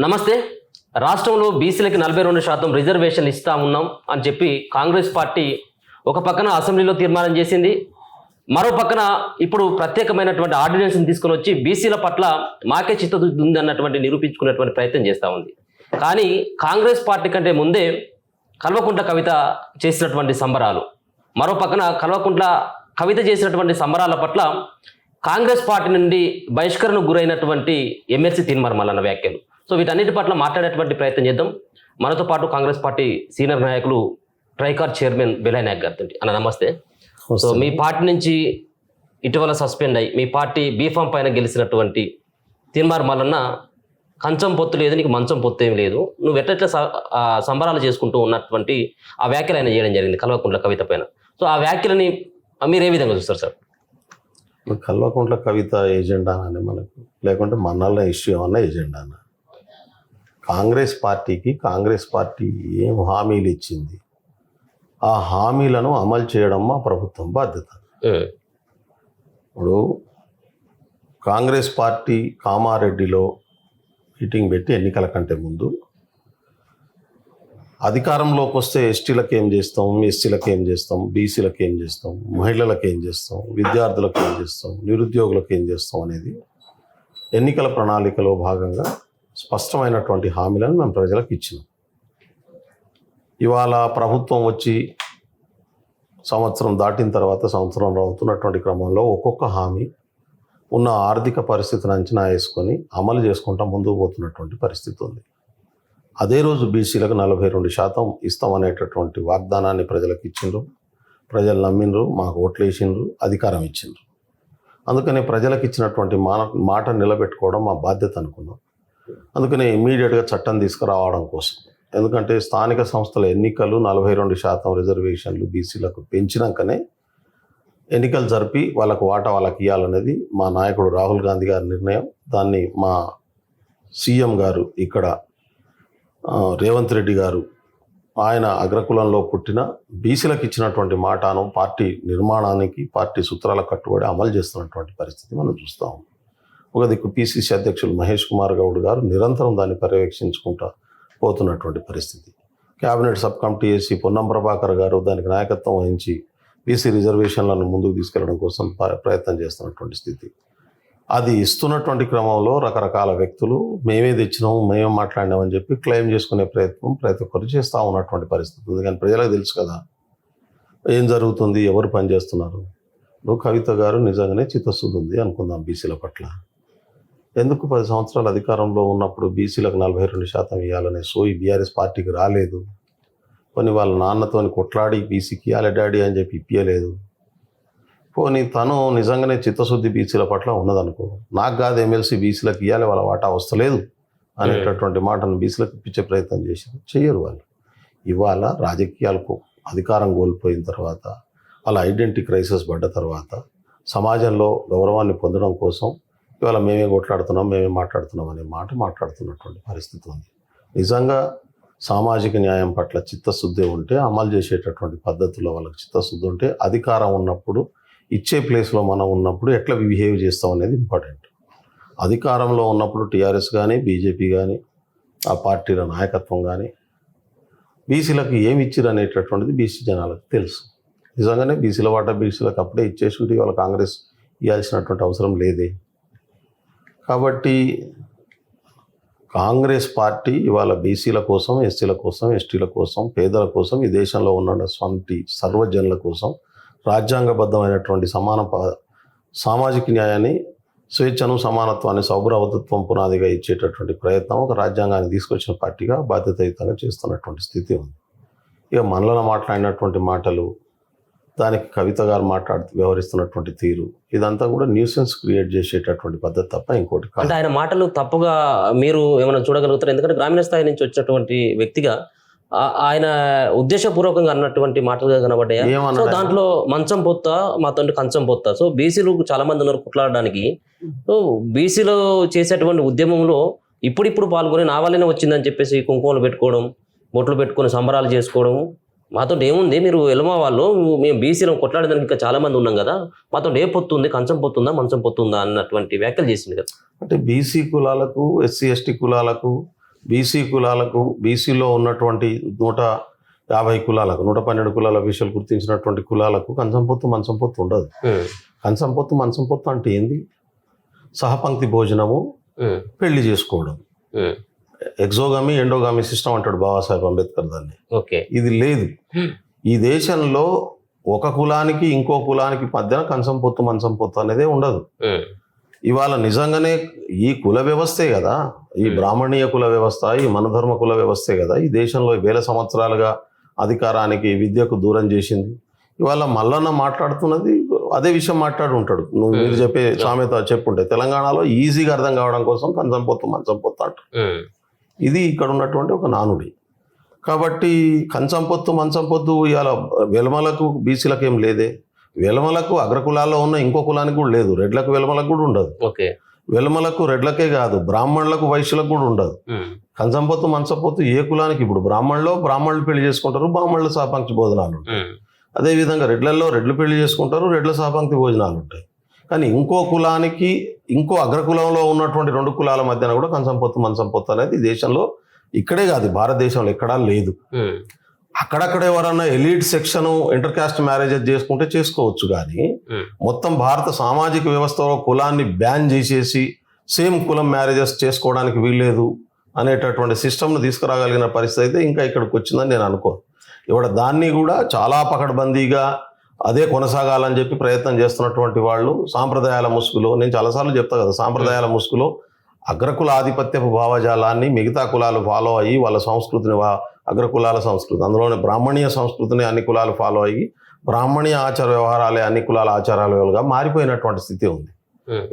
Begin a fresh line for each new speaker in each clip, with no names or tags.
నమస్తే. రాష్ట్రంలో బీసీలకి 42% రిజర్వేషన్లు ఇస్తా ఉన్నాం అని చెప్పి కాంగ్రెస్ పార్టీ ఒక పక్కన అసెంబ్లీలో తీర్మానం చేసింది. మరో పక్కన ఇప్పుడు ప్రత్యేకమైనటువంటి ఆర్డినెన్స్ని తీసుకొని వచ్చి బీసీల పట్ల మాకే చిత్తశుద్ధి ఉంది అన్నటువంటి నిరూపించుకునేటువంటి ప్రయత్నం చేస్తూ ఉంది. కానీ కాంగ్రెస్ పార్టీ కంటే ముందే కల్వకుంట్ల కవిత చేసినటువంటి సంబరాలు, మరో పక్కన కల్వకుంట్ల కవిత చేసినటువంటి సంబరాల పట్ల కాంగ్రెస్ పార్టీ నుండి బహిష్కరణకు గురైనటువంటి ఎమ్మెల్సీ తీన్మార్ మల్లన్న వ్యాఖ్యలు. సో వీటన్నిటి పట్ల మాట్లాడేటువంటి ప్రయత్నం చేద్దాం. మనతో పాటు కాంగ్రెస్ పార్టీ సీనియర్ నాయకులు ట్రైకార్ చైర్మన్ బెలై నాయక్ గారితో. అన్న నమస్తే. సో మీ పార్టీ నుంచి ఇటీవల సస్పెండ్ అయ్యి మీ పార్టీ బీఫామ్ పైన గెలిచినటువంటి తీన్మార్ మల్లన్న కంచం పొత్తు లేదు, నీకు మంచం పొత్తు ఏమి లేదు, నువ్వు ఎట్లా సంబరాలు చేసుకుంటూ ఉన్నటువంటి ఆ వ్యాఖ్యలు ఆయన చేయడం జరిగింది కల్వకుంట్ల కవిత పైన. సో ఆ వ్యాఖ్యలని మీరు ఏ విధంగా చూస్తారు సార్?
కల్వకుంట్ల కవిత ఏజెండా అని మనకు, లేకుంటే మన్నాళ్ళ ఇష్యూ ఏమన్నా ఏజెండా అన్న? కాంగ్రెస్ పార్టీ ఏం హామీలు ఇచ్చింది, ఆ హామీలను అమలు చేయడం మా ప్రభుత్వం బాధ్యత. ఇప్పుడు కాంగ్రెస్ పార్టీ కామారెడ్డిలో మీటింగ్ పెట్టి ఎన్నికల కంటే ముందు అధికారంలోకి వస్తే ఎస్టీలకు ఏం చేస్తాం, ఎస్సీలకు ఏం చేస్తాం, బీసీలకు ఏం చేస్తాం, మహిళలకు ఏం చేస్తాం, విద్యార్థులకు ఏం చేస్తాం, నిరుద్యోగులకు ఏం చేస్తాం అనేది ఎన్నికల ప్రణాళికలో భాగంగా స్పష్టమైనటువంటి హామీలను మేము ప్రజలకు ఇచ్చినాం. ఇవాళ ప్రభుత్వం వచ్చి సంవత్సరం దాటిన తర్వాత సంవత్సరం అవుతున్నటువంటి క్రమంలో ఒక్కొక్క హామీ ఉన్న ఆర్థిక పరిస్థితిని అంచనా వేసుకొని అమలు చేసుకుంటా ముందుకు పోతున్నటువంటి పరిస్థితి ఉంది. అదే రోజు బీసీలకు 42% ఇస్తామనేటటువంటి వాగ్దానాన్ని ప్రజలకు ఇచ్చిండ్రు, ప్రజలు నమ్మిండ్రు, మాకు ఓట్లు వేసిండ్రు, అధికారం ఇచ్చిండ్రు. అందుకనే ప్రజలకు ఇచ్చినటువంటి మాట నిలబెట్టుకోవడం మా బాధ్యత అనుకున్నాం. అందుకనే ఇమీడియట్గా చట్టం తీసుకురావడం కోసం, ఎందుకంటే స్థానిక సంస్థల ఎన్నికలు 42% రిజర్వేషన్లు బీసీలకు పెంచినాకనే ఎన్నికలు జరిపి వాళ్ళకు వాటా వాళ్ళకి ఇవ్వాలనేది మా నాయకుడు రాహుల్ గాంధీ గారి నిర్ణయం. దాన్ని మా సీఎం గారు ఇక్కడ రేవంత్ రెడ్డి గారు ఆయన అగ్రకులంలో పుట్టిన బీసీలకు ఇచ్చినటువంటి మాటను పార్టీ నిర్మాణానికి, పార్టీ సూత్రాలకు కట్టుబడి అమలు చేస్తున్నటువంటి పరిస్థితి మనం చూస్తాం. ఒక దిక్కు పిసిసి అధ్యక్షులు మహేష్ కుమార్ గౌడ్ గారు నిరంతరం దాన్ని పర్యవేక్షించుకుంటూ పోతున్నటువంటి పరిస్థితి. క్యాబినెట్ సబ్ కమిటీ వేసి పొన్నం ప్రభాకర్ గారు దానికి నాయకత్వం వహించి బీసీ రిజర్వేషన్లను ముందుకు తీసుకెళ్లడం కోసం ప్రయత్నం చేస్తున్నటువంటి స్థితి. అది ఇస్తున్నటువంటి క్రమంలో రకరకాల వ్యక్తులు మేమే తెచ్చినాము, మేమే మాట్లాడినామని చెప్పి క్లెయిమ్ చేసుకునే ప్రతి ఒక్కరు చేస్తూ ఉన్నటువంటి పరిస్థితి ఉంది. కానీ ప్రజలకు తెలుసు కదా ఏం జరుగుతుంది, ఎవరు పనిచేస్తున్నారు. నువ్వు కవిత గారు నిజంగానే చిత్తశుద్ధి ఉంది అనుకుందాం బీసీల పట్ల. ఎందుకు 10 సంవత్సరాలు అధికారంలో ఉన్నప్పుడు బీసీలకు 42% ఇవ్వాలనే సోయి బీఆర్ఎస్ పార్టీకి రాలేదు? పోనీ వాళ్ళ నాన్నతోని కొట్లాడి బీసీకి ఇవ్వాలి డాడీ అని చెప్పి ఇప్పించలేదు. పోనీ తను నిజంగానే చిత్తశుద్ధి బీసీల పట్ల ఉన్నదనుకో, నాకు కాదు ఎమ్మెల్సీ బీసీలకు ఇవ్వాలి, వాళ్ళ వాటా వస్తలేదు అనేటటువంటి మాటను బీసీలకు ఇప్పించే ప్రయత్నం చేశారు. చెయ్యరు వాళ్ళు. ఇవాళ రాజకీయాలకు అధికారం కోల్పోయిన తర్వాత, వాళ్ళ ఐడెంటిటీ క్రైసిస్ పడ్డ తర్వాత సమాజంలో గౌరవాన్ని పొందడం కోసం ఇవాళ మేమే కొట్లాడుతున్నాం, మేమే మాట్లాడుతున్నాం అనే మాట మాట్లాడుతున్నటువంటి పరిస్థితి ఉంది. నిజంగా సామాజిక న్యాయం పట్ల చిత్తశుద్ధి ఉంటే, అమలు చేసేటటువంటి పద్ధతుల్లో వాళ్ళకి చిత్తశుద్ధి ఉంటే, అధికారం ఉన్నప్పుడు ఇచ్చే ప్లేస్లో మనం ఉన్నప్పుడు ఎట్లా బిహేవ్ చేస్తాం అనేది ఇంపార్టెంట్. అధికారంలో ఉన్నప్పుడు టీఆర్ఎస్ కానీ, బీజేపీ కానీ, ఆ పార్టీల నాయకత్వం కానీ బీసీలకు ఏమి ఇచ్చిరు అనేటటువంటిది బీసీ జనాలకు తెలుసు. నిజంగానే బీసీల వాటా బీసీలకు అప్పుడే ఇచ్చేసి ఉంటే ఇవాళ కాంగ్రెస్ ఇవ్వాల్సినటువంటి అవసరం లేదే. కాబట్టి కాంగ్రెస్ పార్టీ ఇవాళ బీసీల కోసం, ఎస్సీల కోసం, ఎస్టీల కోసం, పేదల కోసం, ఈ దేశంలో ఉన్న స్వంటి సర్వజనుల కోసం రాజ్యాంగబద్ధమైనటువంటి సామాజిక న్యాయాన్ని, స్వేచ్ఛను, సమానత్వాన్ని, సౌభ్రవతత్వం పునాదిగా ఇచ్చేటటువంటి ప్రయత్నం ఒక రాజ్యాంగాన్ని తీసుకొచ్చిన పార్టీగా బాధ్యతాయుతంగా చేస్తున్నటువంటి స్థితి ఉంది. ఇక మనలో మాట్లాడినటువంటి మాటలు, దానికి కవిత గారు వ్యవహరిస్తున్నటువంటి తీరు, ఇదంతా కూడా న్యూసెన్స్ క్రియేట్ చేసేటటువంటి పద్ధతి తప్ప ఇంకోటి కాదు.
అంటే ఆయన మాటలు తప్పుగా మీరు ఏమైనా చూడగలుగుతారు? ఎందుకంటే గ్రామీణ స్థాయి నుంచి వచ్చినటువంటి వ్యక్తిగా ఆయన ఉద్దేశపూర్వకంగా అన్నటువంటి మాటలుగా కనబడ్డాయి. సో దాంట్లో మంచం పొత్త, మాతో కంచం పొత్త. సో బీసీలు చాలా మంది ఉన్నారు కొట్లాడడానికి. సో బీసీలో చేసేటువంటి ఉద్యమంలో ఇప్పుడు పాల్గొని నా వల్లనే వచ్చిందని చెప్పేసి కుంకుమలు పెట్టుకోవడం, బొట్లు పెట్టుకొని సంబరాలు చేసుకోవడం, మాతో ఏముంది, మీరు ఎలమ వాళ్ళు, మేము బీసీలో కొట్లాడడానికి ఇంకా చాలా మంది ఉన్నాం కదా, మాతో ఏ పొత్తుంది, కంచం పొత్తుందా, మంచం పొత్తుందా అన్నటువంటి వ్యాఖ్యలు చేసింది కదా.
అంటే బీసీ కులాలకు, ఎస్సీ ఎస్టీ కులాలకు బీసీ కులాలకు బీసీలో ఉన్నటువంటి 150 కులాలకు 112 కులాల విషయాలు గుర్తించినటువంటి కులాలకు కంచం పొత్తు మంచం పొత్తు ఉండదు. కంచం పొత్తు మంచం పొత్తు అంటే ఏంది? సహపంక్తి భోజనము, పెళ్లి చేసుకోవడం, ఎక్సోగామి ఎండోగామి సిస్టమ్ అంటాడు బాబాసాహెబ్ అంబేద్కర్ దాన్ని.
ఓకే,
ఇది లేదు ఈ దేశంలో. ఒక కులానికి ఇంకో కులానికి మధ్యన కంచం పొత్తు మంచం పొత్తు అనేదే ఉండదు. ఇవాళ నిజంగానే ఈ కుల వ్యవస్థే కదా, ఈ బ్రాహ్మణీయ కుల వ్యవస్థ, ఈ మనధర్మ కుల వ్యవస్థే కదా ఈ దేశంలో వేల సంవత్సరాలుగా అధికారానికి విద్యకు దూరం చేసింది. ఇవాళ మల్లన్న మాట్లాడుతున్నది అదే విషయం మాట్లాడి ఉంటాడు. మీరు చెప్పే సామెత చెప్పుంటే తెలంగాణలో ఈజీగా అర్థం కావడం కోసం కంచం పొత్తు మంచం పొత్తు అంటారు. ఇది ఇక్కడ ఉన్నటువంటి ఒక నానుడి. కాబట్టి కంచం పొత్తు మంచం పొత్తు ఇవాళ వెలమలకు బీసీలకు ఏం లేదే. వెలమలకు అగ్రకులాల్లో ఉన్న ఇంకో కులానికి కూడా లేదు. రెడ్లకు వెలమలకు కూడా ఉండదు.
ఓకే,
వెలమలకు రెడ్లకే కాదు, బ్రాహ్మణులకు వైశ్యులకు కూడా ఉండదు. కంచం పొత్తు మంచం పొత్తు ఏ కులానికి? ఇప్పుడు బ్రాహ్మణులు పెళ్లి చేసుకుంటారు, బ్రాహ్మణుల సహపంక్తి భోజనాలు ఉంటాయి. అదేవిధంగా రెడ్లలో రెడ్లు పెళ్లి చేసుకుంటారు, రెడ్ల సహపంక్తి భోజనాలు ఉంటాయి. కానీ ఇంకో కులానికి ఇంకో అగ్రకులంలో ఉన్నటువంటి 2 కులాల మధ్యన కూడా కంచం పొత్తు మంచం పొత్తు అనేది దేశంలో ఇక్కడే కాదు భారతదేశంలో ఎక్కడా లేదు. అక్కడక్కడ ఎవరన్నా elite section inter caste marriages చేసుకుంటే చేసుకోవచ్చు, కానీ మొత్తం భారత సామాజిక వ్యవస్థలో కులాన్ని బ్యాన్ చేసేసి సేమ్ కులం మ్యారేజెస్ చేసుకోవడానికి వీల్లేదు అనేటటువంటి సిస్టమ్ను తీసుకురాగలిగిన పరిస్థితి అయితే ఇంకా ఇక్కడికి వచ్చిందని నేను అనుకోను. ఇవాళ దాన్ని కూడా చాలా పకడ్బందీగా అదే కొనసాగాలని చెప్పి ప్రయత్నం చేస్తున్నటువంటి వాళ్ళు సాంప్రదాయాల ముసుగులో, నేను చాలాసార్లు చెప్తా కదా, సాంప్రదాయాల ముసుగులో అగ్రకుల ఆధిపత్యపు భావజాలాన్ని మిగతా కులాలు ఫాలో అయ్యి వాళ్ళ సంస్కృతిని, అగ్రకులాల సంస్కృతి, అందులోనే బ్రాహ్మణీయ సంస్కృతిని అన్ని కులాలు ఫాలో అయ్యి బ్రాహ్మణీయ ఆచార వ్యవహారాలే అన్ని కులాల ఆచారాలుగా మారిపోయినటువంటి స్థితి ఉంది.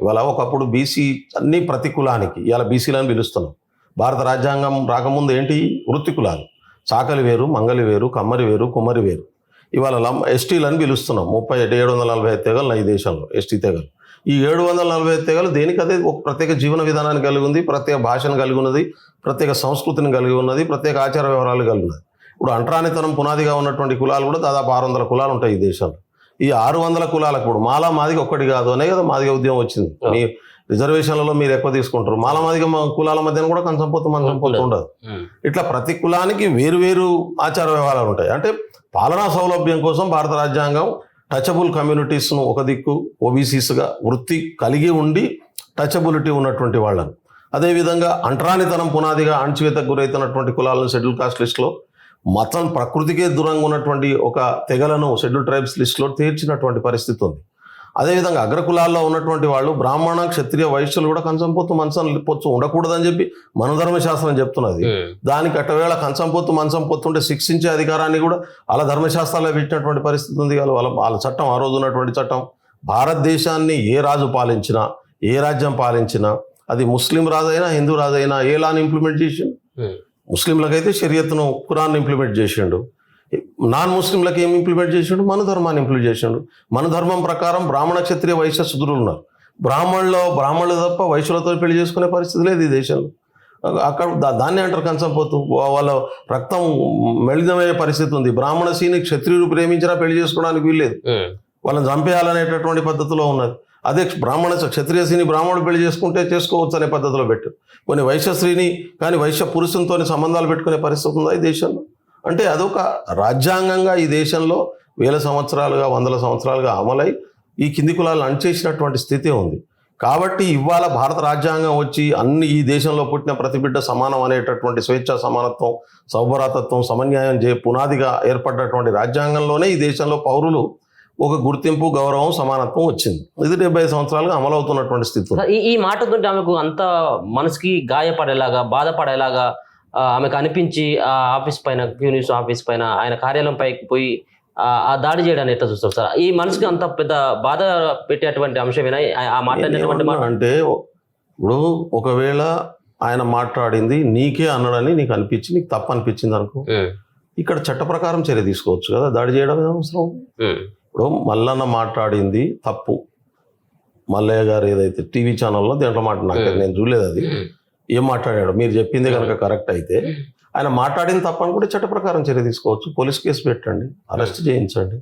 ఇవాళ ఒకప్పుడు బీసీ అన్ని ప్రతి కులానికి, ఇవాళ బీసీలను పిలుస్తున్నాం. భారత రాజ్యాంగం రాకముందు ఏంటి? వృత్తి కులాలు, చాకలి వేరు, మంగలి వేరు, కమ్మరి వేరు, కుమ్మరి వేరు. ఇవాళ ఎస్టీలను పిలుస్తున్నాం. 740 తెగలు ఈ దేశంలో ఎస్టీ తెగలు. ఈ 740 తెగలు దేనికదే ఒక ప్రత్యేక జీవన విధానాన్ని కలిగి ఉంది, ప్రత్యేక భాషను కలిగి ఉన్నది, ప్రత్యేక సంస్కృతిని కలిగి ఉన్నది, ప్రత్యేక ఆచార వ్యవహారాలు కలిగి ఉన్నది. ఇప్పుడు అంటరానితనం పునాదిగా ఉన్నటువంటి కులాలు కూడా దాదాపు 600 కులాలు ఉంటాయి ఈ దేశంలో. ఈ 600 కులాలకు ఇప్పుడు మాలా మాదిగ ఒక్కటి కాదు అనే కదా మాదిగ ఉద్యమం వచ్చింది. మీ రిజర్వేషన్లలో మీరు ఎక్కువ తీసుకుంటారు, మాలా మాదిగ కులాల మధ్యన కూడా కంచం పొత్తు మంచం పొత్తు ఉండదు. ఇట్లా ప్రతి కులానికి వేరు ఆచార వ్యవహారాలు ఉంటాయి. అంటే పాలనా సౌలభ్యం కోసం భారత రాజ్యాంగం టచబుల్ కమ్యూనిటీస్ను ఒక దిక్కు ఓబీసీస్గా వృత్తి కలిగి ఉండి టచబిలిటీ ఉన్నటువంటి వాళ్ళను, అదేవిధంగా అంటరానితనం పునాదిగా అణచివేతకు గురైతున్నటువంటి కులాలను షెడ్యూల్ కాస్ట్ లిస్టులో, మతం ప్రకృతికే దూరంగా ఉన్నటువంటి ఒక తెగలను షెడ్యూల్ ట్రైబ్స్ లిస్టులో తీర్చినటువంటి పరిస్థితి ఉంది. అదేవిధంగా అగ్రకులాల్లో ఉన్నటువంటి వాళ్ళు బ్రాహ్మణ క్షత్రియ వైశ్యులు కూడా కంచం పొత్తు మంచం పొత్తు ఉండకూడదని చెప్పి మన ధర్మశాస్త్రం చెప్తున్నది. దానికి అటవేళ కంచం పొత్తు మంచం పొత్తు ఉంటే శిక్షించే అధికారాన్ని కూడా అలా ధర్మశాస్త్రాల్లో పెట్టినటువంటి పరిస్థితి ఉంది. వాళ్ళ చట్టం, ఆ రోజు ఉన్నటువంటి చట్టం, భారతదేశాన్ని ఏ రాజు పాలించినా, ఏ రాజ్యం పాలించినా, అది ముస్లిం రాజైనా హిందూ రాజైనా ఏ లాని ఇంప్లిమెంట్ చేసిండు? ముస్లింలకైతే షరియత్ను, ఖురాన్ ఇంప్లిమెంట్ చేసిండు. నాన్ ముస్లింలకు ఏం ఇంప్లిమెంట్ చేసిండు? మన ధర్మాన్ని ఇంప్లిమెంట్ చేసిండు. మన ధర్మం ప్రకారం బ్రాహ్మణ క్షత్రియ వైశ్య శూద్రులు ఉన్నారు. బ్రాహ్మణులు తప్ప వైశ్యులతో పెళ్లి చేసుకునే పరిస్థితి లేదు ఈ దేశంలో. అక్కడ దాన్ని అంటారు కంచం పొత్తు. వాళ్ళ రక్తం మెళిదమయ్యే పరిస్థితి ఉంది. బ్రాహ్మణ సీని క్షత్రియుడు ప్రేమించినా పెళ్లి చేసుకోవడానికి వీల్లేదు, వాళ్ళని చంపేయాలనేటటువంటి పద్ధతిలో ఉన్నది. అదే బ్రాహ్మణ క్షత్రియ స్త్రీని బ్రాహ్మణుడు పెళ్లి చేసుకుంటే చేసుకోవచ్చు అనే పద్ధతిలో పెట్టు. కొన్ని వైశ్య స్త్రీని కానీ వైశ్య పురుషునితో సంబంధాలు పెట్టుకునే పరిస్థితి ఉందా ఈ దేశంలో? అంటే అదొక రాజ్యాంగంగా ఈ దేశంలో వేల సంవత్సరాలుగా, వందల సంవత్సరాలుగా అమలై ఈ కింది కులాలను అణచేసినటువంటి స్థితి ఉంది. కాబట్టి ఇవాళ భారత రాజ్యాంగం వచ్చి అన్ని ఈ దేశంలో పుట్టిన ప్రతి బిడ్డ సమానం అనేటటువంటి స్వేచ్ఛ, సమానత్వం, సౌభరాతత్వం, సమన్యాయం పునాదిగా ఏర్పడ్డటువంటి రాజ్యాంగంలోనే ఈ దేశంలో పౌరులు ఒక గుర్తింపు, గౌరవం, సమానత్వం వచ్చింది. ఇది 75 సంవత్సరాలుగా అమలవుతున్నటువంటి స్థితి.
ఈ మాటతో ఆమెకు అంత మనసుకి గాయపడేలాగా, బాధపడేలాగా ఆమెకు అనిపించి ఆ ఆఫీస్ పైన, క్యూనిస్ ఆఫీస్ పైన, ఆయన కార్యాలయం పైకి పోయి ఆ దాడి చేయడాన్ని ఎట్లా చూస్తారు సార్? ఈ మనసుకి అంత పెద్ద బాధ పెట్టేటువంటి అంశమేనా ఆ మాట్లాడినటువంటి మాట?
అంటే ఇప్పుడు ఒకవేళ ఆయన మాట్లాడింది నీకే అన్నాడని నీకు అనిపించి, నీకు తప్పు అనిపించింది అనుకో, ఇక్కడ చట్ట ప్రకారం చర్య తీసుకోవచ్చు కదా, దాడి చేయడం అవసరం. ఇప్పుడు మల్లన్న మాట్లాడింది తప్పు, మల్లయ్య గారు ఏదైతే టీవీ ఛానల్లో దేంట్లో నేను చూడలేదు, అది ఏం మాట్లాడాడు మీరు చెప్పింది కనుక కరెక్ట్ అయితే ఆయన మాట్లాడింది తప్ప అనుకుంటే చట్ట ప్రకారం చర్య తీసుకోవచ్చు. పోలీస్ కేసు పెట్టండి, అరెస్ట్ చేయించండి.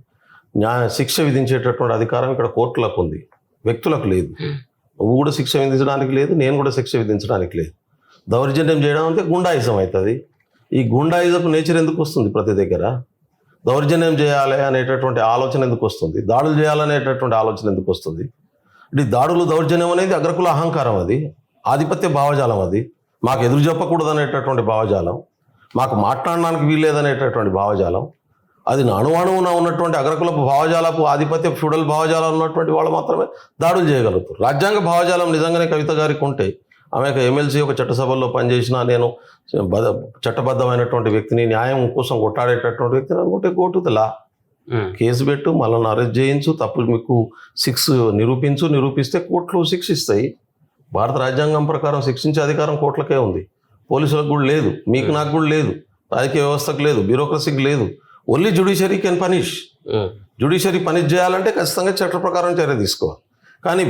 శిక్ష విధించేటటువంటి అధికారం ఇక్కడ కోర్టులకు ఉంది, వ్యక్తులకు లేదు. నువ్వు కూడా శిక్ష విధించడానికి లేదు, నేను కూడా శిక్ష విధించడానికి లేదు. దౌర్జన్యం చేయడం అంటే గుండాయిజం అవుతుంది. ఈ గుండాయిజపు నేచర్ ఎందుకు వస్తుంది ప్రతి దగ్గర? దౌర్జన్యం చేయాలి అనేటటువంటి ఆలోచన ఎందుకు వస్తుంది? దాడులు చేయాలనేటటువంటి ఆలోచన ఎందుకు వస్తుంది? అంటే దాడులు దౌర్జన్యం అనేది అగ్రకుల అహంకారం, అది ఆధిపత్య భావజాలం, అది మాకు ఎదురు చెప్పకూడదు అనేటటువంటి భావజాలం, మాకు మాట్లాడడానికి వీల్లేదనేటటువంటి భావజాలం. అది అణువణువున ఉన్నటువంటి అగ్రకులపు భావజాలపు ఆధిపత్య ఫ్యూడల్ భావజాలం ఉన్నటువంటి వాళ్ళు మాత్రమే దాడులు చేయగలుగుతారు. రాజ్యాంగ భావజాలం నిజంగానే కవిత గారికి ఉంటే, ఆమె ఎమ్మెల్సీ ఒక చట్టసభల్లో పనిచేసిన, నేను చట్టబద్ధమైనటువంటి వ్యక్తిని, న్యాయం కోసం కొట్టాడేటటువంటి వ్యక్తిని అనుకుంటే కోర్టులా కేసు పెట్టు, మళ్ళీ అరెస్ట్ చేయించు, తప్పు మీకు 6 నిరూపిస్తే కోర్టులు శిక్షిస్తాయి. భారత రాజ్యాంగం ప్రకారం శిక్షించే అధికారం కోర్టులకే ఉంది. పోలీసులకు కూడా లేదు, మీకు నాకు కూడా లేదు, రాజకీయ వ్యవస్థకు లేదు, బ్యూరోక్రసీకి లేదు. Only judiciary can punish. Judiciary punish చేయాలంటే ఖచ్చితంగా చట్ట ప్రకారం చర్య తీసుకోవాలి. కానీ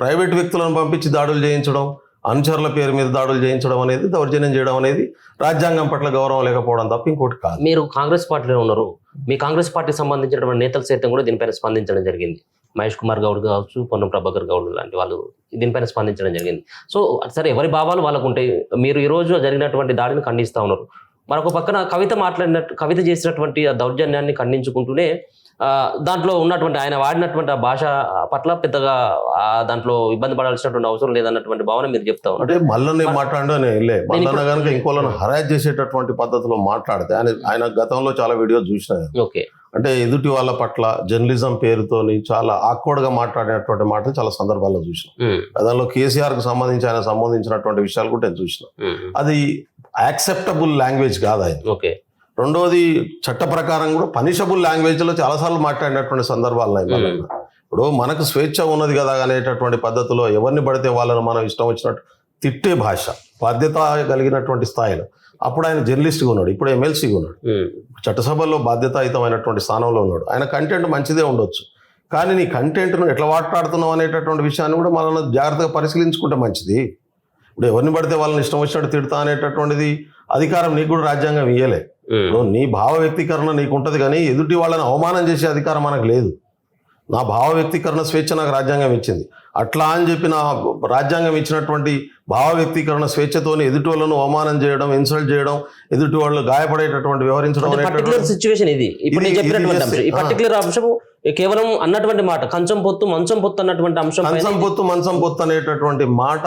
ప్రైవేట్ వ్యక్తులను పంపించి దాడులు చేయించడం, అనుచరుల పేరు మీద దాడులు చేయించడం అనేది, దౌర్జన్యం చేయడం అనేది రాజ్యాంగం పట్ల గౌరవం లేకపోవడం తప్ప ఇంకోటి కాదు.
మీరు కాంగ్రెస్ పార్టీలో ఉన్నారు, మీ కాంగ్రెస్ పార్టీకి సంబంధించినటువంటి నేతలు సైతం కూడా దీనిపైన స్పందించడం జరిగింది. మహేష్ కుమార్ గౌడ్ కావచ్చు, పొన్నం ప్రభాకర్ గౌడ్ లాంటి వాళ్ళు దీనిపైన స్పందించడం జరిగింది. సో సరే, ఎవరి భావాలు వాళ్ళకు ఉంటాయి. మీరు ఈరోజు జరిగినటువంటి దాడిని ఖండిస్తూ ఉన్నారు. మరొక పక్కన కవిత చేసినటువంటి ఆ దౌర్జన్యాన్ని ఖండించుకుంటూనే దాంట్లో ఉన్నటువంటి ఆయన వాడినటువంటి ఆ భాష పట్ల పెద్దగా దాంట్లో ఇబ్బంది పడాల్సినటువంటి అవసరం లేదన్నటువంటి భావన మీరు చెప్తా ఉన్నారు.
అంటే మళ్ళీ మాట్లాడనే మళ్ళీ కనుక ఇంకోళ్ళని హరాజ్ చేసేటటువంటి పద్ధతిలో మాట్లాడితే, ఆయన గతంలో చాలా వీడియోస్ చూసినా,
ఓకే,
అంటే ఎదుటి వాళ్ళ పట్ల జర్నలిజం పేరుతోని చాలా ఆక్వర్డ్గా మాట్లాడినటువంటి మాటలు చాలా సందర్భాల్లో చూసినాం. గతంలో కేసీఆర్కి సంబంధించినటువంటి విషయాలు కూడా నేను చూసిన. అది యాక్సెప్టబుల్ లాంగ్వేజ్ కాదు ఆయన.
ఓకే.
రెండోది, చట్ట ప్రకారం కూడా పనిషబుల్ లాంగ్వేజ్లో చాలాసార్లు మాట్లాడినటువంటి సందర్భాలు ఉన్నాయి. ఇప్పుడు మనకు స్వేచ్ఛ ఉన్నది కదా అనేటటువంటి పద్ధతిలో ఎవరిని పడితే వాళ్ళని మనం ఇష్టం వచ్చినట్టు తిట్టే భాష, బాధ్యత కలిగినటువంటి స్థాయిలో. అప్పుడు ఆయన జర్నలిస్ట్గా ఉన్నాడు, ఇప్పుడు ఎమ్మెల్సీగా ఉన్నాడు, చట్టసభల్లో బాధ్యతాయుతమైనటువంటి స్థానంలో ఉన్నాడు. ఆయన కంటెంట్ మంచిదే ఉండొచ్చు, కానీ నీ కంటెంట్ను ఎట్లా మాట్లాడుతున్నావు అనేటటువంటి విషయాన్ని కూడా మనం జాగ్రత్తగా పరిశీలించుకుంటే మంచిది. ఇప్పుడు ఎవరిని పడితే వాళ్ళని ఇష్టం వచ్చినట్టు తిడతా అనేటటువంటిది అధికారం నీకు కూడా రాజ్యాంగం ఇయ్యలే. ఇప్పుడు నీ భావ వ్యక్తీకరణ నీకు ఉంటుంది, కానీ ఎదుటి వాళ్ళని అవమానం చేసే అధికారం మనకు లేదు. నా భావ వ్యక్తీకరణ స్వేచ్ఛ నాకు రాజ్యాంగం ఇచ్చింది. అట్లా అని చెప్పి నా రాజ్యాంగం ఇచ్చినటువంటి భావ వ్యక్తీకరణ స్వేచ్ఛతోని ఎదుటి వాళ్ళను అవమానం చేయడం, ఇన్సల్ట్ చేయడం, ఎదుటి వాళ్ళు గాయపడేటటువంటి వ్యవహరించడం
పర్టికులర్ సిచ్యువేషన్ ఇది. ఇప్పుడు నేను చెప్పినటువంటి ఈ పర్టికులర్ అంశం కేవలం అన్నటువంటి మాట కంచం పొత్తు మంచం పొత్తు అన్నటువంటి అంశం,
కంచం పొత్తు మంచం పొత్తు అనేటటువంటి మాట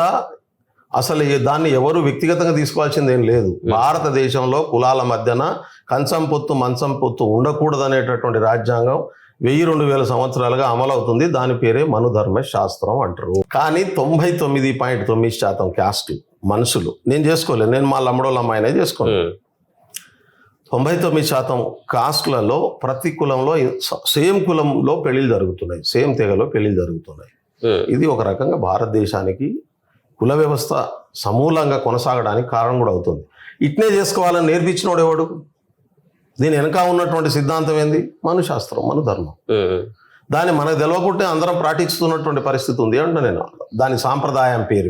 అసలు దాన్ని ఎవరు వ్యక్తిగతంగా తీసుకోవాల్సింది ఏం లేదు. భారతదేశంలో కులాల మధ్యన కంచం పొత్తు మంచం పొత్తు ఉండకూడదు అనేటటువంటి రాజ్యాంగం 1000-2000 సంవత్సరాలుగా అమలవుతుంది. దాని పేరే మనుధర్మ శాస్త్రం అంటారు. కానీ 99.9% క్యాస్ట్ మనుషులు, నేను చేసుకోలేదు, నేను మా లమ్మడోళ్ళ అమ్మాయినే చేసుకోలేదు. 99% కాస్ట్లలో ప్రతి కులంలో సేమ్ కులంలో పెళ్లిళ్ళు జరుగుతున్నాయి, సేమ్ తెగలో పెళ్లిళ్ళు జరుగుతున్నాయి. ఇది ఒక రకంగా భారతదేశానికి కుల వ్యవస్థ సమూలంగా కొనసాగడానికి కారణం కూడా అవుతుంది. ఇట్నే చేసుకోవాలని నేర్పించినోడు ఎవడు? దీని వెనక ఉన్నటువంటి సిద్ధాంతం ఏంది? మనుశాస్త్రం, మనుధర్మం. దాన్ని మనకు తెలవకుంటే అందరం పాటిస్తున్నటువంటి పరిస్థితి ఉంది అంటే నేను దాని సాంప్రదాయం పేరు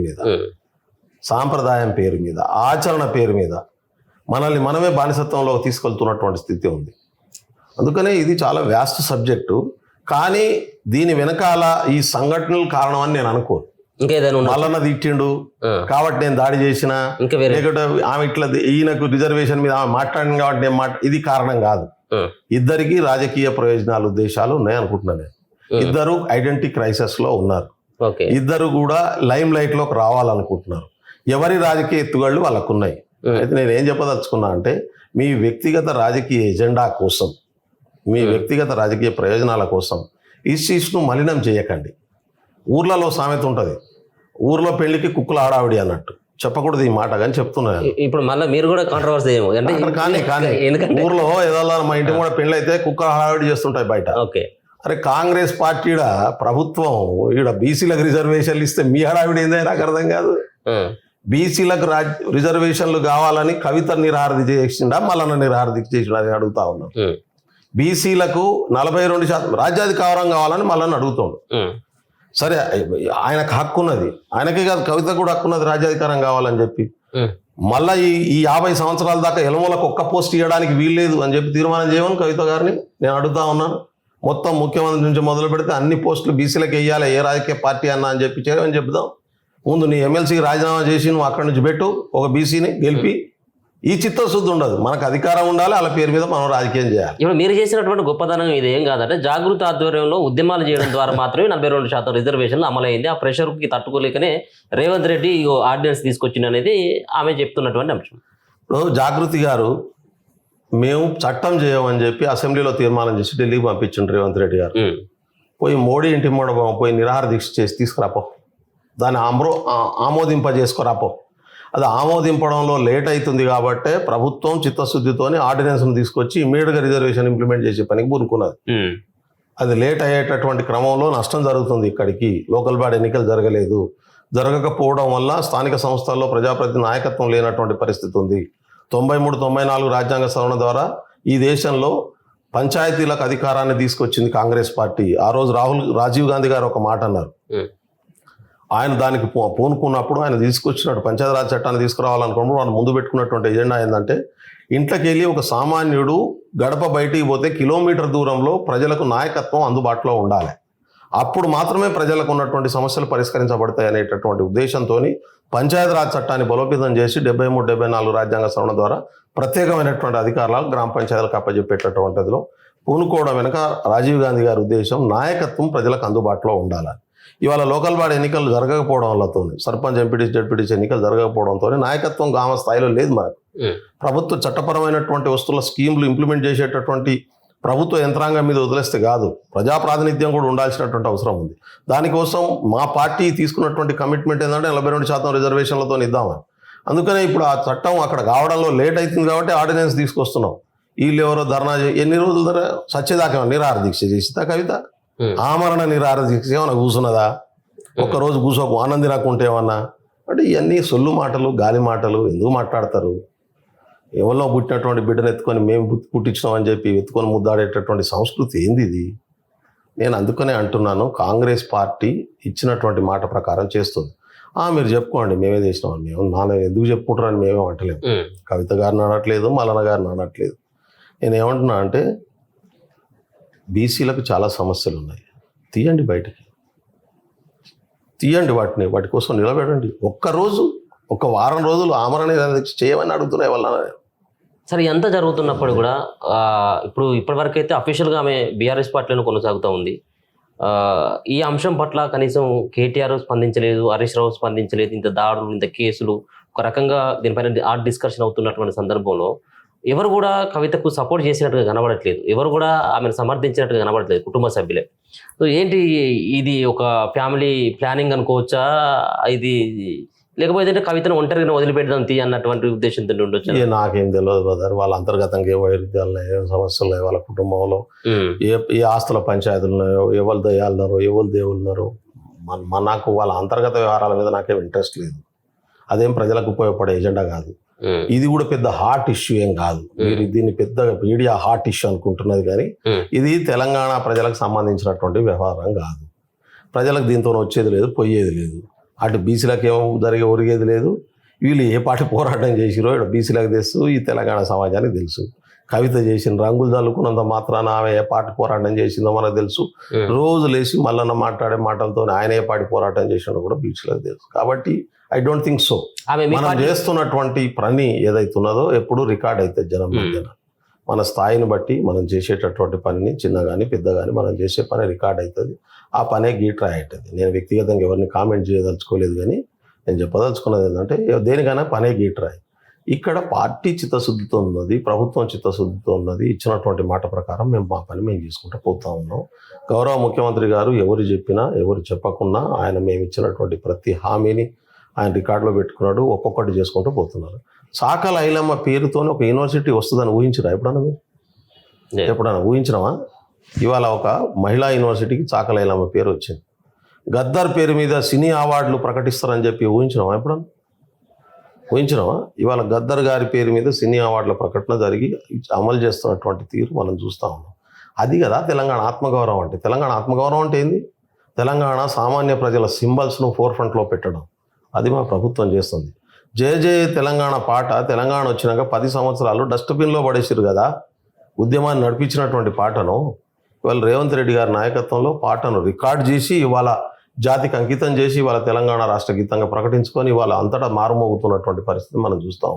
మీద ఆచరణ పేరు మీద మనల్ని మనమే బానిసత్వంలో తీసుకెళ్తున్నటువంటి స్థితి ఉంది. అందుకనే ఇది చాలా వ్యాస్ట్ సబ్జెక్టు. కానీ దీని వెనకాల ఈ సంఘటనలు కారణం అని నేను అనుకోను. మల్లన్న తిట్టిండు కాబట్టి నేను దాడి చేసిన, లేకపోతే ఆమె ఇట్లా ఈయనకు రిజర్వేషన్ మీద ఆమె మాట్లాడింది కాబట్టి నేను ఇది కారణం కాదు. ఇద్దరికి రాజకీయ ప్రయోజనాలు, ఉద్దేశాలు ఉన్నాయి అనుకుంటున్నాను నేను. ఇద్దరు ఐడెంటిటీ క్రైసిస్ లో ఉన్నారు, ఇద్దరు కూడా లైమ్ లైట్ లోకి రావాలనుకుంటున్నారు. ఎవరి రాజకీయ ఎత్తుగళ్ళు వాళ్ళకు ఉన్నాయి. అయితే నేను ఏం చెప్పదలుచుకున్నా అంటే, మీ వ్యక్తిగత రాజకీయ ఎజెండా కోసం, మీ వ్యక్తిగత రాజకీయ ప్రయోజనాల కోసం ఇష్యూస్ను మలినం చేయకండి. ఊర్లలో సామెత ఉంటుంది, ఊర్లో పెళ్లికి కుక్కలు ఆడావిడి అన్నట్టు. చెప్పకూడదు ఈ మాట, కానీ చెప్తున్నాను.
ఇప్పుడు మళ్ళీ మీరు కూడా కాంట్రవర్సీ ఏమో
కానీ ఊర్లో ఏదో మా ఇంటి కూడా పెళ్లి అయితే కుక్కలు ఆడావిడి చేస్తుంటాయి బయట.
ఓకే,
అరే కాంగ్రెస్ పార్టీ ప్రభుత్వం ఈడ బీసీలకు రిజర్వేషన్లు ఇస్తే మీ హడావిడి ఏందో నాకు అర్థం కాదు. బీసీలకు రిజర్వేషన్లు కావాలని కవిత నిరాహారదీక్ష చేసిండా, మల్లన్న నిరాహారదీక్ష చేసిండా అని అడుగుతా ఉన్నాం. బీసీలకు 42% రాజ్యాధికారం కావాలని మల్లన్న అడుగుతాడు. సరే, ఆయనకు హక్కు ఉన్నది, ఆయనకే కాదు కవిత కూడా హక్కు ఉన్నది రాజ్యాధికారం కావాలని చెప్పి. మళ్ళీ ఈ 50 సంవత్సరాల దాకా ఎలమూలకు ఒక్క పోస్ట్ ఇవ్వడానికి వీల్లేదు అని చెప్పి తీర్మానం చేయమని కవిత గారిని నేను అడుగుతా ఉన్నాను. మొత్తం ముఖ్యమంత్రి నుంచి మొదలు పెడితే అన్ని పోస్టులు బీసీలకు వేయాలి, ఏ రాజకీయ పార్టీ అన్నా అని చెప్పి చేయమని చెప్దాం. ముందు నీ ఎమ్మెల్సీకి రాజీనామా చేసి నువ్వు అక్కడి నుంచి పెట్టు ఒక బీసీని గెలిపి. ఈ చిత్తశుద్ధి ఉండదు. మనకు అధికారం ఉండాలి, వాళ్ళ పేరు మీద మనం రాజకీయం చేయాలి.
ఇప్పుడు మీరు చేసినటువంటి గొప్పతనం ఇది ఏం కాదంటే జాగృతి ఆధ్వర్యంలో ఉద్యమాలు చేయడం ద్వారా మాత్రమే 42% రిజర్వేషన్లు అమలైంది. ఆ ప్రెషర్కి తట్టుకోలేకనే రేవంత్ రెడ్డి ఆర్డినెన్స్ తీసుకొచ్చింది అనేది ఆమె చెప్తున్నటువంటి అంశం.
ఇప్పుడు జాగృతి గారు మేము చట్టం చేయమని చెప్పి అసెంబ్లీలో తీర్మానం చేసి ఢిల్లీకి పంపించిండ్రు రేవంత్ రెడ్డి గారు. పోయి మోడీ ఇంటి మండపం పోయి నిరాహార దీక్ష చేసి తీసుకురాపో, దాన్ని ఆమోదింపజేసుకురాపో. అది ఆమోదింపడంలో లేట్ అవుతుంది కాబట్టి ప్రభుత్వం చిత్తశుద్ధితోని ఆర్డినెన్స్ను తీసుకొచ్చి ఇమ్మీడియట్గా రిజర్వేషన్ ఇంప్లిమెంట్ చేసే పనికి పూనుకున్నది. అది లేట్ అయ్యేటటువంటి క్రమంలో నష్టం జరుగుతుంది. ఇక్కడికి లోకల్ బాడీ ఎన్నికలు జరగలేదు. జరగకపోవడం వల్ల స్థానిక సంస్థల్లో ప్రజాప్రతినిధి నాయకత్వం లేనటువంటి పరిస్థితి ఉంది. 93, 94 రాజ్యాంగ సవరణ ద్వారా ఈ దేశంలో పంచాయతీలకు అధికారాన్ని తీసుకొచ్చింది కాంగ్రెస్ పార్టీ. ఆ రోజు రాజీవ్ గాంధీ గారు ఒక మాట అన్నారు. ఆయన దానికి పూనుకున్నప్పుడు ఆయన తీసుకొచ్చినట్టు పంచాయతీరాజ్ చట్టాన్ని తీసుకురావాలనుకున్నప్పుడు ఆయన ముందు పెట్టుకున్నటువంటి ఎజెండా ఏంటంటే ఇంట్లోకి వెళ్ళి ఒక సామాన్యుడు గడప బయటికి పోతే కిలోమీటర్ దూరంలో ప్రజలకు నాయకత్వం అందుబాటులో ఉండాలి. అప్పుడు మాత్రమే ప్రజలకు ఉన్నటువంటి సమస్యలు పరిష్కరించబడతాయి అనేటటువంటి ఉద్దేశంతో పంచాయతీరాజ్ చట్టాన్ని బలోపేతం చేసి 73, 74 రాజ్యాంగ సవరణ ద్వారా ప్రత్యేకమైనటువంటి అధికారాలు గ్రామ పంచాయతీలకు అప్పచెప్పేటటువంటిదిలో పూనుకోవడం వెనుక రాజీవ్ గాంధీ గారి ఉద్దేశం నాయకత్వం ప్రజలకు అందుబాటులో ఉండాలి. ఇవాళ లోకల్ బాడీ ఎన్నికలు జరగకపోవడం వల్లతో సర్పంచ్, ఎంపీటీసీ, జడ్పీటీసీ ఎన్నికలు జరగకపోవడంతో నాయకత్వం గ్రామ స్థాయిలో లేదు. మనకు ప్రభుత్వ చట్టపరమైనటువంటి వస్తువుల స్కీములు ఇంప్లిమెంట్ చేసేటటువంటి ప్రభుత్వ యంత్రాంగం మీద వదిలేస్తే కాదు, ప్రజా ప్రాతినిధ్యం కూడా ఉండాల్సినటువంటి అవసరం ఉంది. దానికోసం మా పార్టీ తీసుకున్నటువంటి కమిట్మెంట్ ఏంటంటే 42% రిజర్వేషన్లతో ఇద్దామని. అందుకనే ఇప్పుడు ఆ చట్టం అక్కడ కావడంలో లేట్ అవుతుంది కాబట్టి ఆర్డినెన్స్ తీసుకొస్తున్నాం. వీళ్ళు ఎవరో ధర్నా ఎన్ని రోజుల ధర సత్యదాకా నిరాహార దీక్ష చేసిదా కవిత? ఆమరణ నిరాహార దీక్ష ఏమన్నా కూర్చున్నదా? ఒక్కరోజు కూర్చోకు ఆనంది రాకుంటే ఏమన్నా అంటే ఇవన్నీ సొల్లు మాటలు, గాలి మాటలు. ఎందుకు మాట్లాడతారు? ఎవరిలో పుట్టినటువంటి బిడ్డను ఎత్తుకొని మేము పుట్టించినామని చెప్పి ఎత్తుకొని ముద్దాడేటటువంటి సంస్కృతి ఏంది ఇది? నేను అందుకనే అంటున్నాను, కాంగ్రెస్ పార్టీ ఇచ్చినటువంటి మాట ప్రకారం చేస్తుంది. మీరు చెప్పుకోండి మేమే చేసినామని. మేము నాన్న ఎందుకు చెప్పుకుంటారని మేమే అంటలేము. కవిత గారిని అనట్లేదు, మల్లన్న గారిని అనట్లేదు. నేను ఏమంటున్నా అంటే బీసీలకు చాలా సమస్యలు ఉన్నాయి. తీయండి, బయటికి తీయండి, వాటి కోసం నిలబెడండి. ఒక్కరోజు, ఒక వారం రోజులు ఆమరణ చేయమని అడుగుతున్నాయి వాళ్ళ.
సరే, ఎంత జరుగుతున్నప్పుడు కూడా ఇప్పుడు ఇప్పటివరకు అయితే అఫీషియల్గా ఆమె బీఆర్ఎస్ పార్టీలో కొనసాగుతూ ఉంది. ఈ అంశం పట్ల కనీసం కేటీఆర్ స్పందించలేదు, హరీష్ రావు స్పందించలేదు. ఇంత దాడులు, ఇంత కేసులు, ఒక రకంగా దీనిపైన డిస్కషన్ అవుతున్నటువంటి సందర్భంలో ఎవరు కూడా కవితకు సపోర్ట్ చేసినట్టుగా కనబడట్లేదు, ఎవరు కూడా ఆమెను సమర్థించినట్టుగా కనబడట్లేదు కుటుంబ సభ్యులే. సో ఏంటి ఇది? ఒక ఫ్యామిలీ ప్లానింగ్ అనుకోవచ్చా ఇది? లేకపోతే అంటే కవితను ఒంటరిగా వదిలిపెడదాం తీ అన్నటువంటి ఉద్దేశంతో ఉండొచ్చు.
నాకేం తెలియదు బ్రదర్. వాళ్ళ అంతర్గతంగా ఏ వైరుధ్యాలు ఉన్నాయో, ఏ సమస్యలు ఉన్నాయో వాళ్ళ కుటుంబంలో, ఏ ఆస్తుల పంచాయతీలు ఉన్నాయో, ఎవరు దయ్యాలు ఉన్నారో, ఎవరు దేవుళ్ళు ఉన్నారో, నాకు వాళ్ళ అంతర్గత వ్యవహారాల మీద నాకేం ఇంట్రెస్ట్ లేదు. అదేం ప్రజలకు ఉపయోగపడే ఎజెండా కాదు. ఇది కూడా పెద్ద హాట్ ఇష్యూ ఏం కాదు. మీరు దీన్ని పెద్ద మీడియా హాట్ ఇష్యూ అనుకుంటున్నది, కానీ ఇది తెలంగాణ ప్రజలకు సంబంధించినటువంటి వ్యవహారం కాదు. ప్రజలకు దీంతో వచ్చేది లేదు, పోయేది లేదు. అటు బీసీలకు ఏమో ఒరిగేది లేదు. వీళ్ళు ఏ పార్టీ పోరాటం చేసిరో ఇక్కడ బీసీలకు తెలుసు, ఈ తెలంగాణ సమాజానికి తెలుసు. కవిత చేసిన రంగులు చల్లుకున్నంత మాత్రాన ఆమె ఏ పార్టీ పోరాటం చేసిందో మనకు తెలుసు. రోజు లేచి మల్లన్న మాట్లాడే మాటలతో ఆయన ఏ పార్టీ పోరాటం చేసినో కూడా బీసీలకు తెలుసు. కాబట్టి ఐ డోంట్ థింక్ సో. మనం చేస్తున్నటువంటి పని ఏదైతున్నదో ఎప్పుడు రికార్డ్ అవుతుంది జనం మధ్యన. మన స్థాయిని బట్టి మనం చేసేటటువంటి పనిని, చిన్న కానీ పెద్ద కానీ మనం చేసే పని రికార్డ్ అవుతుంది. ఆ పనే గీట్రా అవుతుంది. నేను వ్యక్తిగతంగా ఎవరిని కామెంట్ చేయదలుచుకోలేదు, కానీ నేను చెప్పదలుచుకున్నది ఏంటంటే దేనికైనా పనే గీట్రా. ఇక్కడ పార్టీ చిత్తశుద్ధితో ఉన్నది, ప్రభుత్వం చిత్తశుద్ధితో ఉన్నది. ఇచ్చినటువంటి మాట ప్రకారం మేము మా పని మేము చేసుకుంటూ పోతా ఉన్నాం. గౌరవ ముఖ్యమంత్రి గారు ఎవరు చెప్పినా ఎవరు చెప్పకున్నా ఆయన మేము ఇచ్చినటువంటి ప్రతి హామీని ఆయన రికార్డులో పెట్టుకున్నాడు. ఒక్కొక్కటి చేసుకుంటూ పోతున్నారు. చాకల ఐలమ్మ పేరుతోనే ఒక యూనివర్సిటీ వస్తుందని ఊహించరా? ఎప్పుడన్నా ఊహించినావా? ఇవాళ ఒక మహిళా యూనివర్సిటీకి చాకల ఐలమ్మ పేరు వచ్చింది. గద్దర్ పేరు మీద సినీ అవార్డులు ప్రకటిస్తారని చెప్పి ఊహించినావా? ఊహించినావా? ఇవాళ గద్దర్ గారి పేరు మీద సినీ అవార్డుల ప్రకటన జరిగి అమలు చేస్తున్నటువంటి తీరు మనం చూస్తూ ఉన్నాం. అది కదా తెలంగాణ ఆత్మగౌరవం అంటే. తెలంగాణ ఆత్మగౌరవం అంటే ఏంది? తెలంగాణ సామాన్య ప్రజల సింబల్స్ను ఫోర్ఫ్రంట్లో పెట్టడం, అది మా ప్రభుత్వం చేస్తుంది. జయ జయ తెలంగాణ పాట తెలంగాణ వచ్చినాక 10 సంవత్సరాలు డస్ట్బిన్లో పడేసారు కదా. ఉద్యమాన్ని నడిపించినటువంటి పాటను ఇవాళ రేవంత్ రెడ్డి గారి నాయకత్వంలో పాటను రికార్డ్ చేసి ఇవాళ జాతికి అంకితం చేసి వాళ్ళ తెలంగాణ రాష్ట్ర గీతంగా ప్రకటించుకొని వాళ్ళ అంతటా మారుమోగుతున్నటువంటి పరిస్థితి మనం చూస్తాం.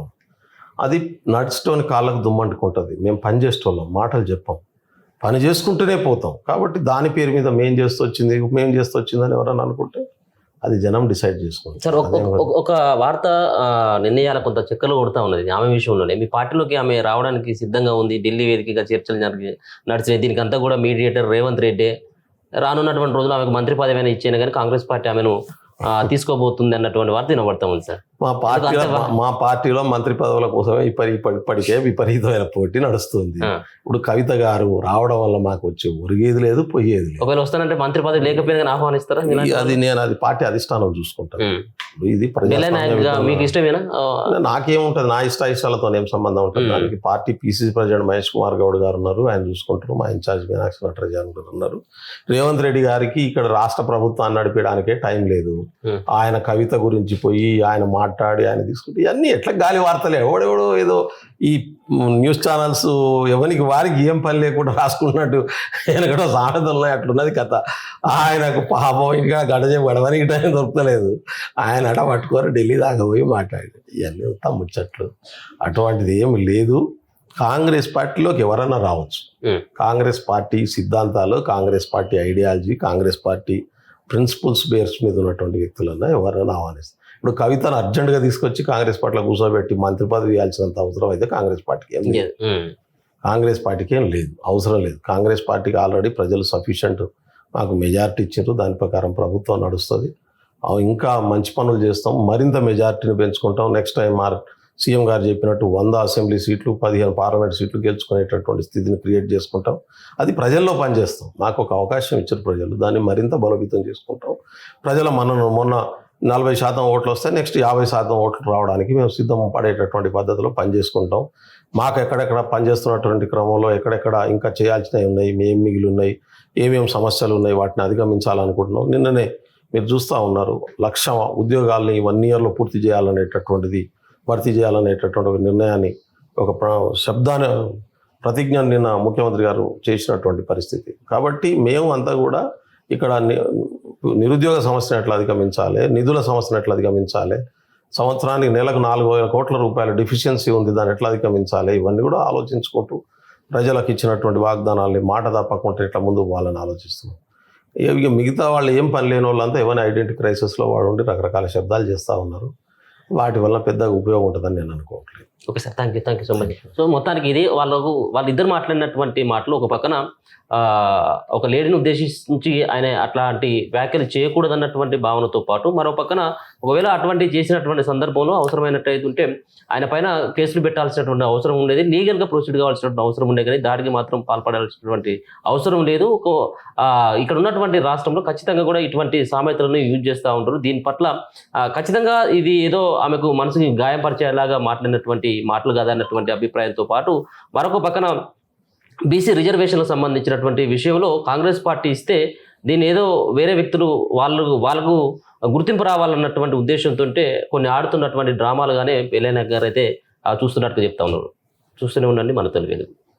అది నడిచేటోని కాళ్ళకు దుమ్మంటుకుంటుంది. మేము పని చేసేటోళ్ళం, మాటలు చెప్పాం, పని చేసుకుంటూనే పోతాం. కాబట్టి దాని పేరు మీద మేం చేస్తూ వచ్చింది అని ఎవరన్నా అనుకుంటే అది జనం డిసైడ్ చేసుకుంటారు.
సార్ ఒక వార్త నిర్ణయాల కొంత చెక్కలు కొడుతూ ఉన్నది ఆమె విషయంలోనే. మీ పార్టీలోకి ఆమె రావడానికి సిద్ధంగా ఉంది, ఢిల్లీ వేదికగా చర్చలు నడిచినాయి. దీనికి అంతా కూడా మీడియేటర్ రేవంత్ రెడ్డి రానున్నటువంటి రోజులు ఆమెకు మంత్రి పదవి అయినా ఇచ్చేనా కానీ కాంగ్రెస్ పార్టీ ఆమెను తీసుకోబోతుంది అన్నటువంటి వార్త వినబడతా ఉంది సార్.
మా పార్టీలో మంత్రి పదవుల కోసమే ఇప్పటికే విపరీతమైన పోటీ నడుస్తుంది. ఇప్పుడు కవిత గారు రావడం వల్ల మాకు వచ్చే ఒరిగేది లేదు, పోయేది లేదు.
ఒకవేళ వస్తానంటే మంత్రి పదవి లేకపోయినా ఆహ్వానిస్తారా?
అది పార్టీ అధిష్టానం చూసుకుంటాను. ఇది
మీకు ఇష్టమేనా?
నాకేముంటది, నా ఇష్టాలతో ఏం సంబంధం ఉంటుంది దానికి. Party PCC president Mahesh Kumar Goud గారు ఉన్నారు, ఆయన చూసుకుంటారు. మా ఇన్ఛార్జ్ మీనాక్షి నటరాజన్ గారు ఉన్నారు. రేవంత్ రెడ్డి గారికి ఇక్కడ రాష్ట్ర ప్రభుత్వాన్ని నడిపించడానికే టైం లేదు. ఆయన కవిత గురించి పోయి ఆయన మాట్లాడి ఆయన తీసుకుంటే ఇవన్నీ ఎట్లా గాలి వార్తలే. ఎవడెవడో ఏదో ఈ న్యూస్ ఛానల్స్ ఎవరికి వారికి ఏం పని లేకుండా రాసుకుంటున్నట్టు వెనకడో సామెతలు ఉన్నాయి, అట్లున్నది కథ. ఆయనకు పాపం ఇంకా గడవడానికి టైం దొరకలేదు. ఆయన అట పట్టుకొని ఢిల్లీ దాకా పోయి మాట్లాడి ఇవన్నీ ముచ్చట్లు. అటువంటిది ఏమి లేదు. కాంగ్రెస్ పార్టీలోకి ఎవరన్నా రావచ్చు. కాంగ్రెస్ పార్టీ సిద్ధాంతాలు, Congress party ideology, Congress party principles బేర్స్ మీద ఉన్నటువంటి వ్యక్తులన్నా ఎవరైనా ఆహ్వానిస్తారు. ఇప్పుడు కవితను అర్జెంటుగా తీసుకొచ్చి కాంగ్రెస్ పార్టీలో కూర్చోబెట్టి మంత్రి పదవి ఇవ్వాల్సినంత అవసరం అయితే కాంగ్రెస్ పార్టీకి ఏం లేదు. కాంగ్రెస్ పార్టీకి ఏం లేదు, అవసరం లేదు. కాంగ్రెస్ పార్టీకి ఆల్రెడీ ప్రజలు సఫిషియంట్ మాకు మెజారిటీ ఇచ్చారు. దాని ప్రకారం ప్రభుత్వం నడుస్తుంది. ఇంకా మంచి పనులు చేస్తాం, మరింత మెజారిటీని పెంచుకుంటాం. నెక్స్ట్ టైం సీఎం గారు చెప్పినట్టు 100 అసెంబ్లీ సీట్లు, 15 పార్లమెంట్ సీట్లు గెలుచుకునేటటువంటి స్థితిని క్రియేట్ చేసుకుంటాం. అది ప్రజల్లో పనిచేస్తాం. మాకు ఒక అవకాశం ఇచ్చారు ప్రజలు, దాన్ని మరింత బలోపేతం చేసుకుంటాం. ప్రజల మొన్న 40% ఓట్లు వస్తే నెక్స్ట్ 50% ఓట్లు రావడానికి మేము సిద్ధం పడేటటువంటి పద్ధతిలో పనిచేసుకుంటాం. మాకు ఎక్కడెక్కడ పనిచేస్తున్నటువంటి క్రమంలో ఎక్కడెక్కడ ఇంకా చేయాల్సినవి ఉన్నాయి, ఏం మిగిలి ఉన్నాయి, ఏమేమి సమస్యలు ఉన్నాయి, వాటిని అధిగమించాలనుకుంటున్నాం. నిన్ననే మీరు చూస్తూ ఉన్నారు, 1,00,000 ఉద్యోగాల్ని 1 ఇయర్లో పూర్తి చేయాలనేటటువంటిది, భర్తీ చేయాలనేటటువంటి ఒక నిర్ణయాన్ని, ఒక ప్రతిజ్ఞ నిన్న ముఖ్యమంత్రి గారు చేసినటువంటి పరిస్థితి. కాబట్టి మేము అంతా కూడా ఇక్కడ నిరుద్యోగ సమస్యను ఎట్లా అధిగమించాలి, నిధుల సమస్యను ఎట్లా అధిగమించాలి, సంవత్సరానికి నెలకు 4,000 కోట్ల రూపాయల డెఫిషియన్సీ ఉంది, దాన్ని ఎట్లా అధిగమించాలి, ఇవన్నీ కూడా ఆలోచించుకుంటూ ప్రజలకు ఇచ్చినటువంటి వాగ్దానాల్ని మాట తప్పకుండా ఎట్లా ముందుకు పోవాలని ఆలోచిస్తున్నాం. ఇక మిగతా వాళ్ళు ఏం పని లేని వాళ్ళంతా ఏమైనా ఐడెంటిటీ క్రైసిస్లో వాడుండి రకరకాల శబ్దాలు చేస్తూ ఉన్నారు. వాటి వల్ల పెద్దగా ఉపయోగం ఉంటుందని నేను అనుకోవట్లేదు.
Okay sir, thank you so much. So మొత్తానికి ఇది వాళ్ళిద్దరు మాట్లాడినటువంటి మాటలు. ఒక పక్కన ఒక లేడీని ఉద్దేశించి ఆయన అట్లాంటి వ్యాఖ్యలు చేయకూడదు అన్నటువంటి భావనతో పాటు, మరో పక్కన ఒకవేళ అటువంటి చేసినటువంటి సందర్భంలో అవసరమైనట్టయితే ఉంటే ఆయన పైన కేసులు పెట్టాల్సినటువంటి అవసరం ఉండేది, లీగల్గా ప్రొసీడ్ కావాల్సినటువంటి అవసరం ఉండేది. కానీ దాడికి మాత్రం పాల్పడాల్సినటువంటి అవసరం లేదు. ఇక్కడ ఉన్నటువంటి రాష్ట్రంలో ఖచ్చితంగా కూడా ఇటువంటి సామెతలను యూజ్ చేస్తూ ఉంటారు. దీని పట్ల ఖచ్చితంగా ఇది ఏదో ఆమెకు మనసుకి గాయపరిచేలాగా మాట్లాడినటువంటి మాటలు కాదన్నటువంటి అభిప్రాయంతో పాటు, మరొక పక్కన బీసీ రిజర్వేషన్లకు సంబంధించినటువంటి విషయంలో కాంగ్రెస్ పార్టీ ఇస్తే దీన్ని ఏదో వేరే వ్యక్తులు వాళ్ళకు గుర్తింపు రావాలన్నటువంటి ఉద్దేశంతో కొన్ని ఆడుతున్నటువంటి డ్రామాలుగానే ఎలైనా గారు అయితే చూస్తున్నట్టుగా చెప్తా ఉన్నారు. చూస్తూనే ఉండండి మన తెలుగు.